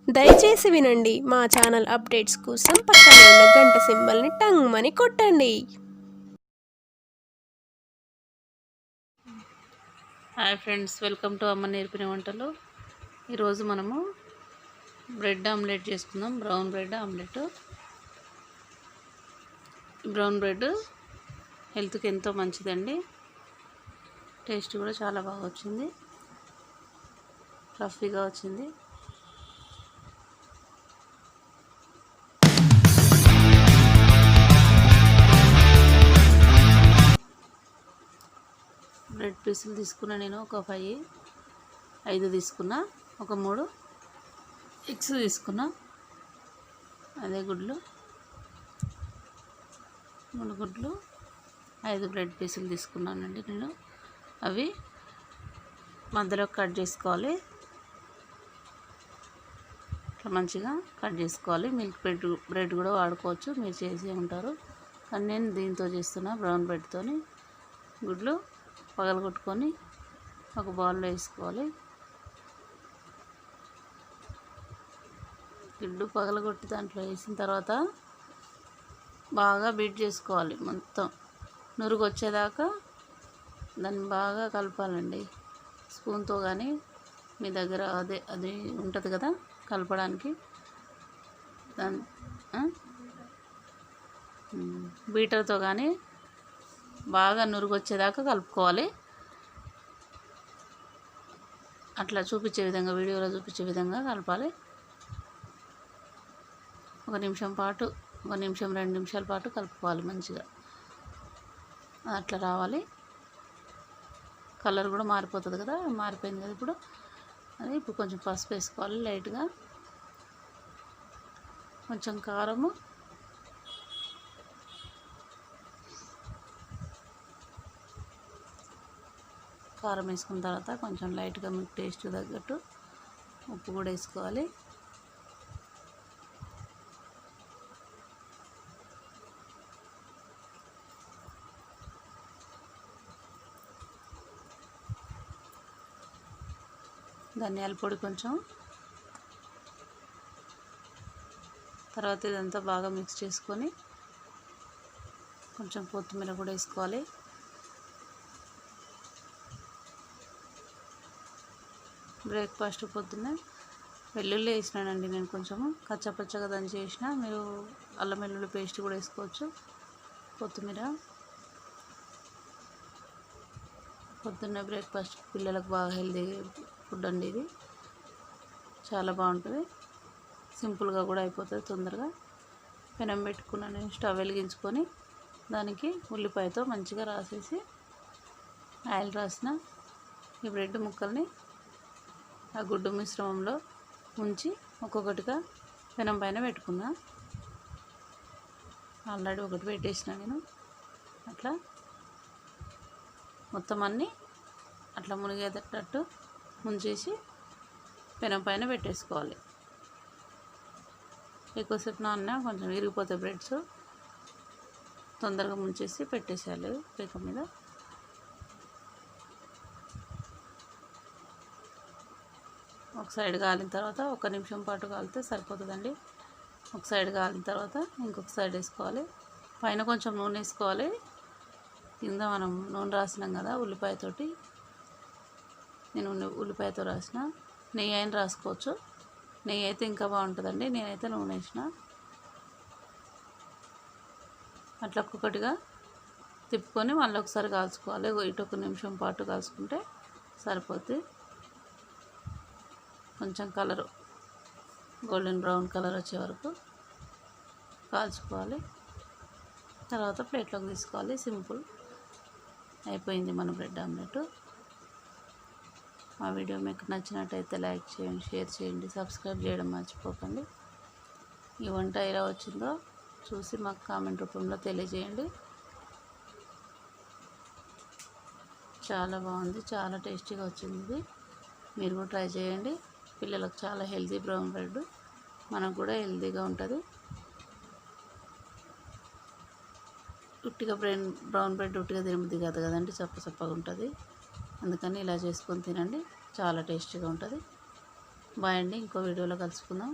దయచేసి వినండి. మా ఛానల్ అప్డేట్స్ కోసం పక్కనే ఉన్న గంట సింబల్ని టంగ్మని కొట్టండి. హాయ్ ఫ్రెండ్స్, వెల్కమ్ టు అమ్మ నేర్పిన వంటలు. ఈరోజు మనము బ్రెడ్ ఆమ్లెట్ చేసుకుందాం. Brown bread omelette. Brown bread హెల్త్కి ఎంతో మంచిదండి. టేస్ట్ కూడా చాలా బాగా వచ్చింది, ఫ్లఫీగా వచ్చింది. బ్రెడ్ పీసులు తీసుకున్నా, నేను ఒక 5 తీసుకున్నా. ఒక 3 ఎగ్స్ తీసుకున్నా, అదే గుడ్లు 3 గుడ్లు, 5 బ్రెడ్ పీసులు తీసుకున్నానండి నేను. అవి మధ్యలో కట్ చేసుకోవాలి, ఇట్లా మంచిగా కట్ చేసుకోవాలి. మిల్క్ బ్రెడ్ కూడా వాడుకోవచ్చు, మీరు చేసి ఉంటారు. కానీ నేను దీంతో చేస్తున్నా, బ్రౌన్ బ్రెడ్తోని. గుడ్లు పగలగొట్టుకొని ఒక బౌల్లో వేసుకోవాలి. గుడ్డు పగలగొట్టి దాంట్లో వేసిన తర్వాత బాగా బీట్ చేసుకోవాలి. మొత్తం నురుగు వచ్చేదాకా దాన్ని బాగా కలపాలండి. స్పూన్తో కానీ మీ దగ్గర అది ఉంటుంది కదా కలపడానికి, దాని బీటర్తో కానీ బాగా నురుగు వచ్చేదాకా కలుపుకోవాలి. అట్లా చూపించే విధంగా, వీడియోలో చూపించే విధంగా కలపాలి. 1 నిమిషం పాటు, 1 నిమిషం 2 నిమిషాల పాటు కలుపుకోవాలి మంచిగా. అట్లా రావాలి. కలర్ కూడా మారిపోతుంది కదా, మారిపోయింది కదా ఇప్పుడు. ఇప్పుడు కొంచెం పసుపు వేసుకోవాలి లైట్గా, కొంచెం కారము, కారం వేసుకున్న తర్వాత కొంచెం లైట్గా మీకు టేస్ట్ తగ్గట్టు ఉప్పు కూడా వేసుకోవాలి. ధనియాల పొడి కొంచెం. తర్వాత ఇదంతా బాగా మిక్స్ చేసుకొని కొంచెం కొత్తిమీర కూడా వేసుకోవాలి. బ్రేక్ఫాస్ట్ పొద్దున్న వెల్లుల్లి వేసినానండి నేను, కొంచెము కచ్చపచ్చగా దంచి వేసిన. మీరు అల్లం వెల్లుల్లి పేస్ట్ కూడా వేసుకోవచ్చు. కొత్తిమీర పొద్దున్న బ్రేక్ఫాస్ట్ పిల్లలకు బాగా హెల్తీ ఫుడ్ అండి ఇది. చాలా బాగుంటుంది, సింపుల్గా కూడా అయిపోతుంది తొందరగా. పెనం పెట్టుకున్నాను నేను, స్టవ్ వెలిగించుకొని దానికి ఉల్లిపాయతో మంచిగా రాసేసి ఆయిల్ రాసిన ఈ బ్రెడ్ ముక్కల్ని ఆ గుడ్డు మిశ్రమంలో ఉంచి ఒక్కొక్కటిగా పెనం పైన పెట్టుకున్నా. ఆల్రెడీ ఒకటి పెట్టేసిన నేను. అట్లా మొత్తం అన్నీ అట్లా మునిగేటట్టు ముంచేసి పెనం పైన పెట్టేసుకోవాలి. ఎక్కువసేపు నాన్న కొంచెం విరిగిపోతాయి బ్రెడ్స్. తొందరగా ముంచేసి పెట్టేసేయాలి పేక మీద. ఒక సైడ్ కాలిన తర్వాత 1 నిమిషం పాటు కాలితే సరిపోతుందండి. ఒక సైడ్ కాలిన తర్వాత ఇంకొక సైడ్ వేసుకోవాలి. పైన కొంచెం నూనె వేసుకోవాలి. కింద మనం నూనె రాసినాం కదా ఉల్లిపాయతోటి, నేను ఉల్లిపాయతో రాసిన. నెయ్యి అయినా రాసుకోవచ్చు, నెయ్యి అయితే ఇంకా బాగుంటుందండి. నేనైతే నూనె వేసిన. అట్లా ఒక్కొక్కటిగా తిప్పుకొని మళ్ళీ ఒకసారి కాల్చుకోవాలి. ఇటు 1 నిమిషం పాటు కాల్చుకుంటే సరిపోద్ది. కొంచెం కలరు గోల్డెన్ బ్రౌన్ కలర్ వచ్చే వరకు కాల్చుకోవాలి. తర్వాత ప్లేట్లోకి తీసుకోవాలి. సింపుల్ అయిపోయింది మన బ్రెడ్ ఆమ్లెట్. మా వీడియో మీకు నచ్చినట్టయితే లైక్ చేయండి, షేర్ చేయండి, సబ్స్క్రైబ్ చేయడం మర్చిపోకండి. ఈ వంట ఎలా వచ్చిందో చూసి మాకు కామెంట్ రూపంలో తెలియజేయండి. చాలా బాగుంది, చాలా టేస్టీగా వచ్చింది ఇది. మీరు కూడా ట్రై చేయండి. పిల్లలకు చాలా హెల్తీ బ్రౌన్ బ్రెడ్, మనకు కూడా హెల్తీగా ఉంటుంది. బ్రౌన్ బ్రెడ్ ఉట్టిగా తినబుద్ధి కాదు కదండి, చప్పగా ఉంటుంది. అందుకని ఇలా చేసుకొని తినండి, చాలా టేస్టీగా ఉంటుంది. బాయ్ అండి, ఇంకో వీడియోలో కలుసుకుందాం.